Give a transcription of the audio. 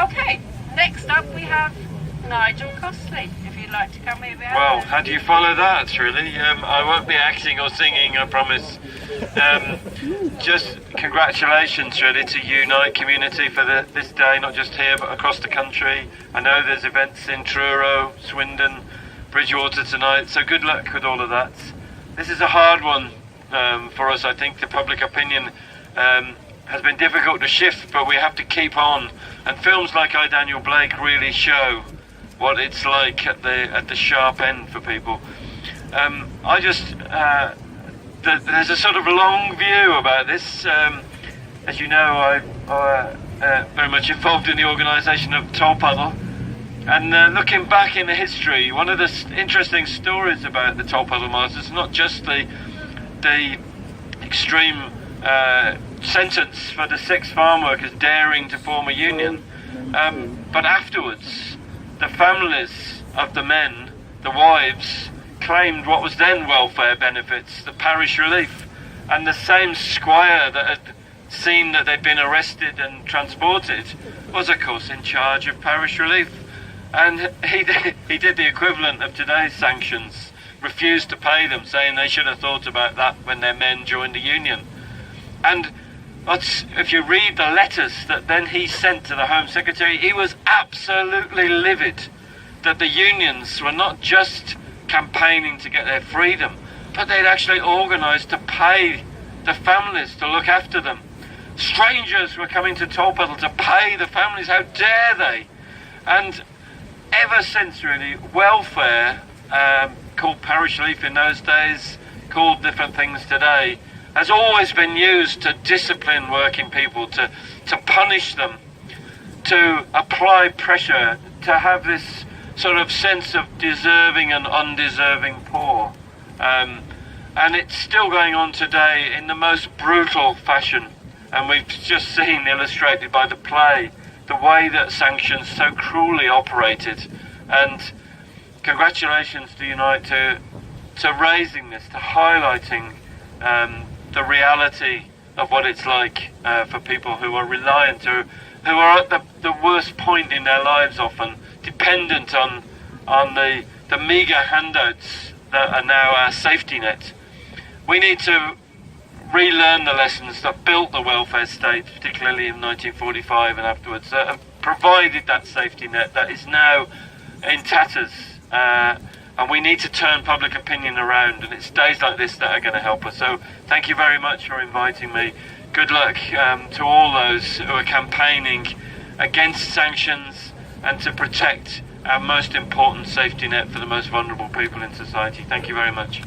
Okay, next up we have Nigel Costley, if you'd like to come here. Well, how do you follow that, really? I won't be acting or singing, I promise. Just congratulations, really, to Unite community for this day, not just here, but across the country. I know there's events in Truro, Swindon, Bridgewater tonight, so good luck with all of that. This is a hard one for us, I think. The public opinion has been difficult to shift, but we have to keep on. And films like I, Daniel Blake really show what it's like at the sharp end for people. There's a sort of long view about this. As you know, I'm very much involved in the organisation of Tolpuddle. And looking back in the history, one of the interesting stories about the Tolpuddle martyrs is not just the extreme sentence for the 6 farm workers daring to form a union, but afterwards the families of the men, the wives, claimed what was then welfare benefits, the parish relief, and the same squire that had seen that they'd been arrested and transported was of course in charge of parish relief, and he did the equivalent of today's sanctions, refused to pay them, saying they should have thought about that when their men joined the union. And if you read the letters that then he sent to the Home Secretary, he was absolutely livid that the unions were not just campaigning to get their freedom, but they'd actually organised to pay the families to look after them. Strangers were coming to Tolpuddle to pay the families, how dare they? And ever since, really, welfare, called parish relief in those days, called different things today, has always been used to discipline working people, to punish them, to apply pressure, to have this sort of sense of deserving and undeserving poor. And it's still going on today in the most brutal fashion. And we've just seen illustrated by the play the way that sanctions so cruelly operated. And congratulations to Unite to raising this, to highlighting the reality of what it's like for people who are reliant, who are at the worst point in their lives, often dependent on the meagre handouts that are now our safety net. We need to relearn the lessons that built the welfare state, particularly in 1945 and afterwards, that have provided that safety net that is now in tatters. And we need to turn public opinion around, and it's days like this that are going to help us. So thank you very much for inviting me. Good luck to all those who are campaigning against sanctions and to protect our most important safety net for the most vulnerable people in society. Thank you very much.